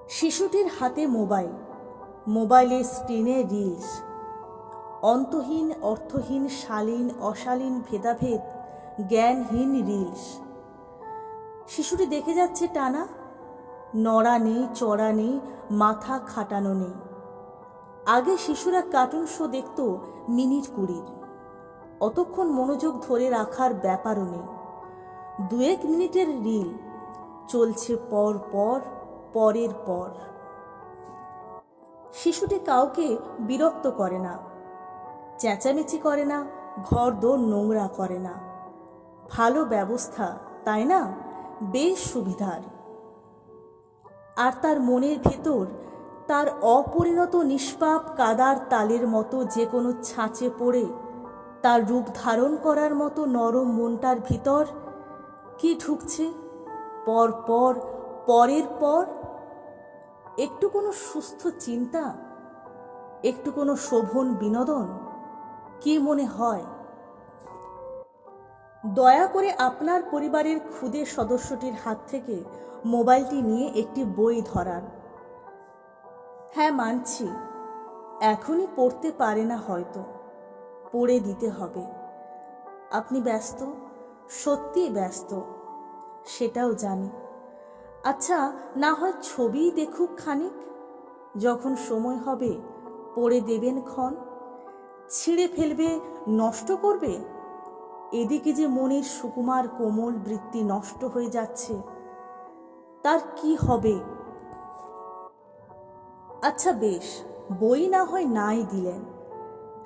শিশুটির হাতে মোবাইল, মোবাইলের স্ক্রিনে রিলস, অন্তহীন অর্থহীন শালীন অশালীন ভেদাভেদ, জ্ঞানহীন রিলস। শিশুটি দেখে যাচ্ছে টানা, নড়া নেই, চড়া নেই, মাথা খাটানো নেই। আগে শিশুরা কার্টুন শো দেখত মিনিট 20, অতক্ষণ মনোযোগ ধরে রাখার ব্যাপারও নেই। 2-1 মিনিটের রিল চলছে পর পর, পরের পর। শিশুটি কাউকে বিরক্ত করে না, চেঁচামেচি করে না, ঘর দোর নোংরা করে না। ভালো ব্যবস্থা, তাই না? বেশ সুবিধার। আর তার মনের ভেতর তার অপরিণত নিষ্পাপ কাদার তালের মতো যে কোনো ছাঁচে পড়ে তার রূপ ধারণ করার মতো নরম মনটার ভিতর কি ঢুকছে পর পর, পরের পর? একটু কোনো সুস্থ চিন্তা, একটু কোনো শোভন বিনোদন? কি মনে হয়? দয়া করে আপনার পরিবারের ক্ষুদে সদস্যটির হাত থেকে মোবাইলটি নিয়ে একটি বই ধরান। হ্যাঁ, মানছি এখনই পড়তে পারে না, হয়তো পড়ে দিতে হবে। আপনি ব্যস্ত, সত্যিই ব্যস্ত, সেটাও জানি। আচ্ছা, না হয় ছবিই দেখুক খানিক, যখন সময় হবে পড়ে দেবেন ক্ষণ। ছিঁড়ে ফেলবে, নষ্ট করবে? এদিকে যে মনের সুকুমার কোমল বৃত্তি নষ্ট হয়ে যাচ্ছে, তার কি হবে? আচ্ছা বেশ, বই না হয় নাই দিলেন,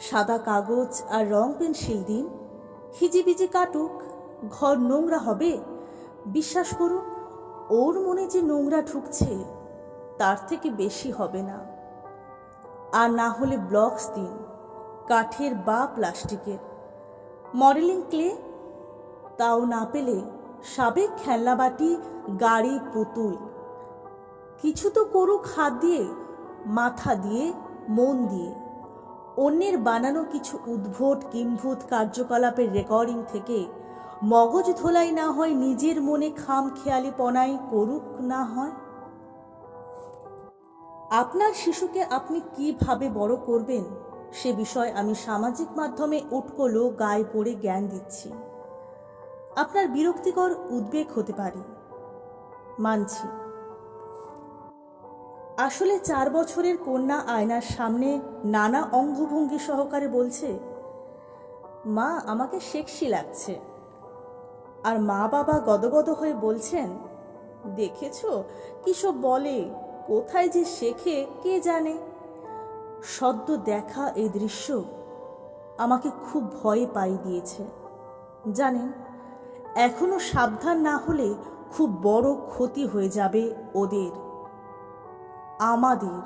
সাদা কাগজ আর রং পেন্সিল দিন, হিজিবিজি কাটুক। ঘর নোংরা হবে? বিশ্বাস করুন, ওর মনে যে নোংরা ঢুকছে তার থেকে বেশি হবে না। আর না হলে ব্লকস দিন, কাঠের বা প্লাস্টিকের। মডেলিং ক্লে, তাও না পেলে সাবেক খেলনাবাটি, গাড়ি, পুতুল। কিছু তো করুক হাত দিয়ে, মাথা দিয়ে, মন দিয়ে। অন্যের বানানো কিছু উদ্ভট কিম্ভূত কার্যকলাপের রেকর্ডিং থেকে মগজ ধোলাই না হয় নিজের মনে খামখেয়ালিপনাই করুক না হয়। আপনার শিশুকে আপনি কিভাবে বড় করবেন সে বিষয়ে আমি সামাজিক মাধ্যমে উটকো গায়ে পড়ে জ্ঞান দিচ্ছি। আপনার বিরক্তিকর উদ্বেগ হতে পারে, মানছি। আসলে 4 বছরের কন্যা আয়নার সামনে নানা অঙ্গভঙ্গি সহকারে বলছে, মা আমাকে সেক্সি লাগছে। আর মা বাবা গদগদ হয়ে বলছেন, দেখেছো কিসব বলে, কোথায় যে শেখে কে জানে। সদ্য দেখা এই দৃশ্য আমাকে খুব ভয় পাই দিয়েছে। জানেন, এখনো সাবধান না হলে খুব বড় ক্ষতি হয়ে যাবে ওদের, আমাদের।